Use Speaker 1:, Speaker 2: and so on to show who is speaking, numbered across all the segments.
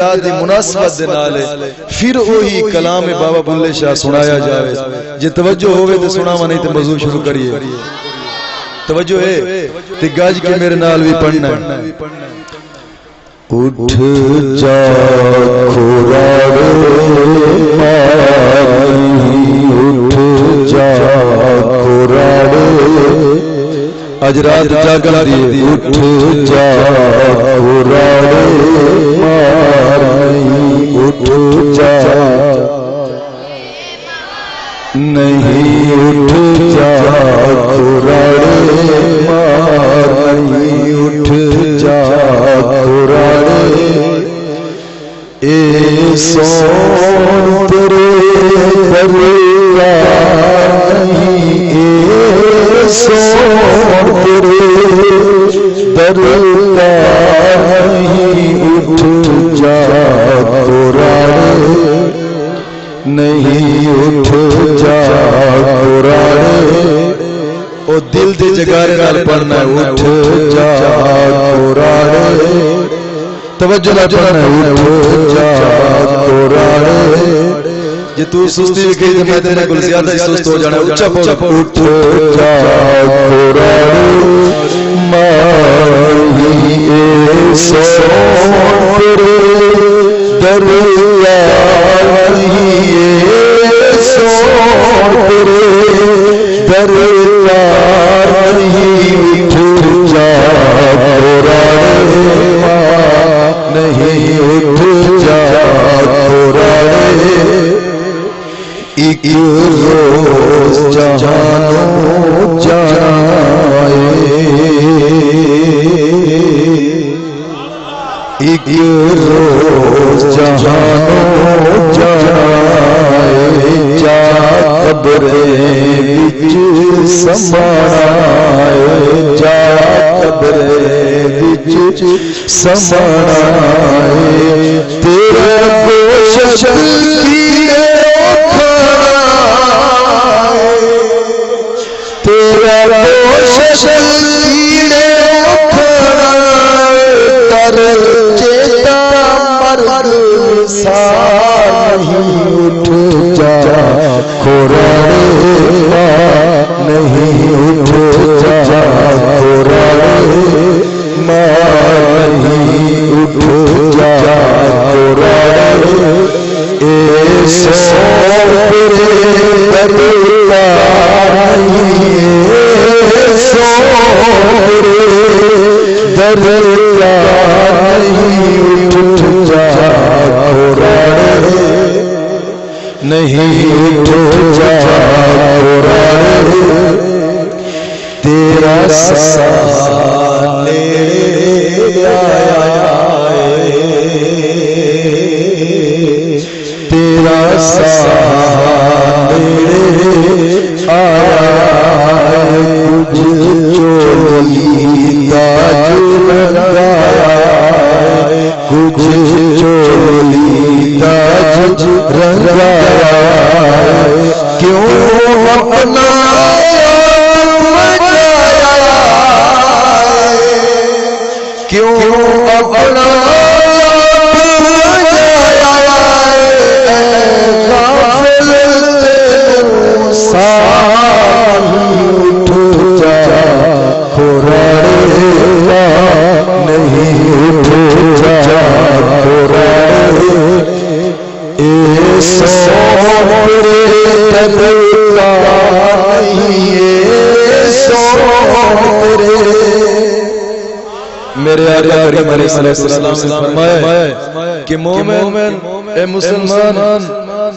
Speaker 1: رات دی مناسبت دے نال پھر وہی کلام بابا بلے شاہ سنایا جاوے جے توجہ ہوئے تے سناواں نہیں تے موضوع شروع کریے توجہ ہے تے گاج کے میرے نال بھی پڑھنا ہے اٹھ جا کھوراڑے اٹھ جا کھوراڑے آج رات جاگن دیئے اٹھ جا کھوراڑے اٹھ جا نہیں اٹھ جا کھوراڑے اٹھ جا کھوراڑے اے سون تیرے دریا نہیں اے سون تیرے دریا نہیں اٹھ جا کھوراڑے نہیں اٹھ جا کھوراڑے او دل دے جگارے نال پڑھنا ہے اٹھ جا کھوراڑے توجہ نہ پڑھنا ہے اٹھ جا کھوراڑے جے تو سستی بھی کہی تو میں تیرے کل زیادہ ہی سست ہو جانا اچھا پڑھ اٹھ جا کھوراڑے ماہی اے سون تیرے دریا سون تیرے دریا اٹھ جا کھوراڑے نہیں اٹھ جا کھوراڑے ایک روز جہانوں جائے ایک روز جہانوں جائے جا قبریں وچ سمائے جا قبریں وچ سمائے تیرا کوشش کیے تیرا کوشش کیے تر چیتا مرد سار نہیں اٹھ جا کھوراڑے نہیں اٹھ جا کھوراڑے نہیں اٹھ جا کھوراڑے اے سون تیرے دریا اے سون تیرے دریا اٹھ جا کھوراڑے نہیں اٹھ جا کھوراڑے تیرا سایہ نیڑے آیا تیرا سایہ نیڑے آیا کچھ چولی تاج لگایا کچھ چولی تاج لگایا کیوں اپنا کیوں اپنا غافل تیروں سار اٹھ جا کھوراڑے نہیں اٹھ جا کھوراڑے اے سون تیرے دریا نہیں اے سون تیرے میرے آقا کریم علیہ السلام نے فرمایا کہ مومن اے مسلمان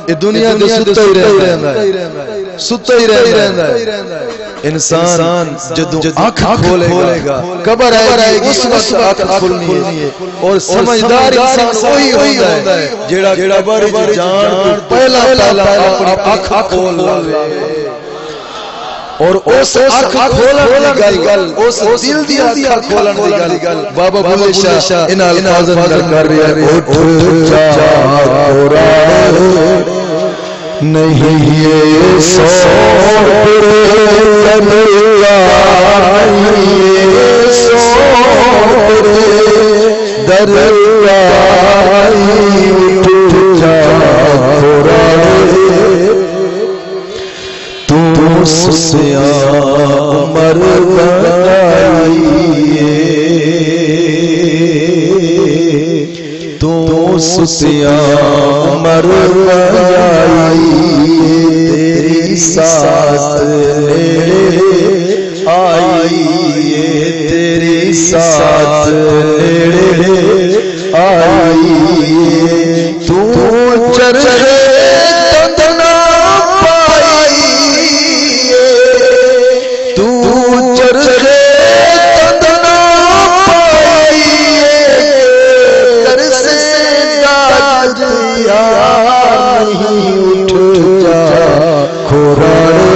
Speaker 1: اے دنیا دے ستا ہی رہندا ہے ستا ہی رہندا ہے انسان جدو آنکھ کھولے گا قبر آئے گی اس وقت آنکھ کھلنی ہے اور سمجھدار انسان وہی ہوتا ہے جیڑا قبر جان پہلا اپنی آنکھ کھول لے اور اس آنکھ کھولن دی گل اس دل دی آنکھ کھولن دی گل بابا بلے شاہ ان الفاظ نقل کر رہا ہے اٹھ جا کھوراڑے نہیں یہ سون تیرے دریا یہ سون تیرے دریا تو ستیاں مر آئی تیری ساتھ آئی تیری ساتھ آئی تو چرخے تنا پائی تو چرخے تنا پائی کر سے داج یار نہیں اٹھ جا کھوراڑے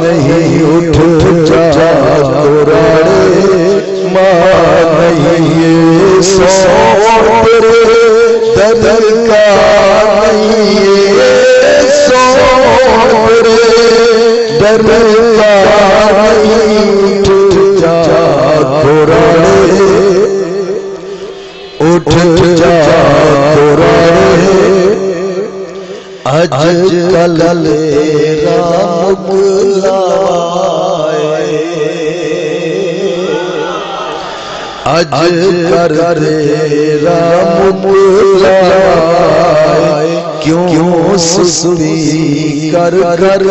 Speaker 1: نہیں اٹھ جا کھوراڑے ماں نہیں سوڑ دل کا نہیں سوڑ دل کا نہیں اٹھ جا کھوراڑے اٹھ جا کھوراڑے اج کل رام لائے اج کر رام لائے کیوں سستی کر کر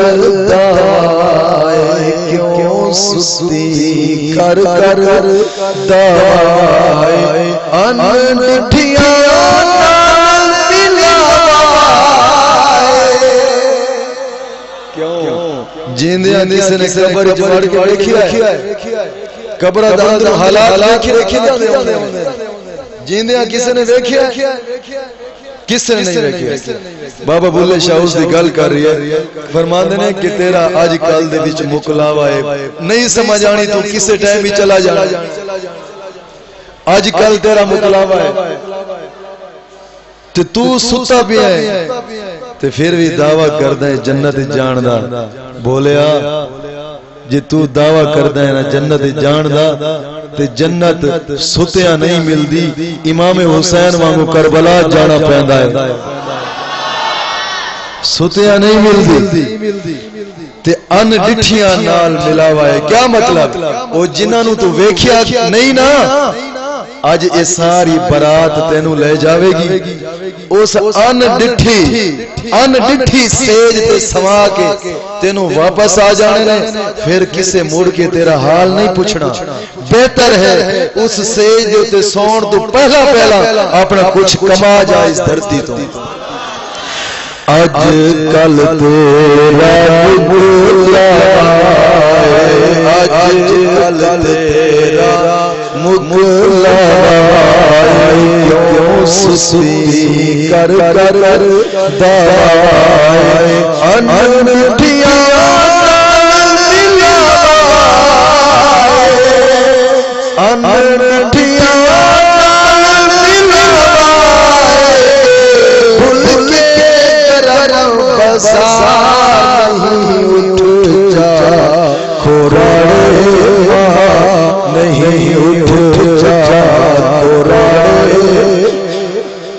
Speaker 1: دائے کیوں سستی کر کر دائے ان ڈٹھیاں جیندیاں کسی نے قبر جوڑ کے دیکھیا ہے قبر دا اندر حالات دیکھے جیندیاں کسی نے دیکھیا کس نے نہیں دیکھیا بابا بلے شاہ اس دی گل کر رہی ہے فرماندے نے کہ تیرا اج کل دے وچ مکلاوا ہے نہیں سمجھ آنی تو کسے ٹائم ہی چلا جانا اج کل تیرا مکلاوا ہے تے تو ستا بھی ہے تے پھر بھی دعویٰ کردا ہے جنت جان دا بولیا جی تو دعویٰ کردا ہے نا جنت جان دا تے جنت ستیاں نہیں ملدی امام حسین وانگو کربلا جانا پیندا ہے ستیاں نہیں ملدی تے ان ڈٹھیاں نال ملاوا ہے کیا مطلب او جنہاں نو تو ویکھیا نہیں نا آج اے ساری برات تینوں لے جاوے گی اس ان ڈٹھی سیج تے سوا کے تینوں واپس آ جانے نے پھر کسے مڑ کے تیرا حال نہیں پوچھنا بہتر ہے اس سیج تے سون تو پہلا اپنا کچھ کما جا اس دھرتی تو اج کل تیرا اج کل تیرا مکلا کیوں سستی کر کر دائے ان ڈٹھیاں ان ڈٹھیاں بھول کے کرم بسا نہیں اٹھ جا کھوراڑے نہیں اٹھ جا کھوراڑے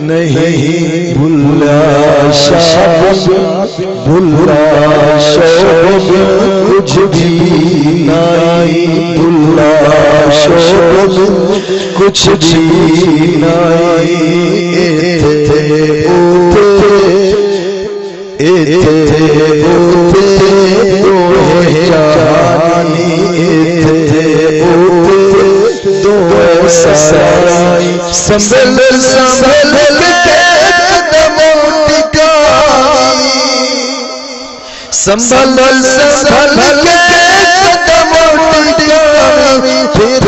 Speaker 1: نہیں بھلا شب بھلا شب کچھ بھی نہیں بھلا شب کچھ بھی نہیں سنبھل کے قدموں ٹکائی سنبھل کے قدموں ٹکائی پھر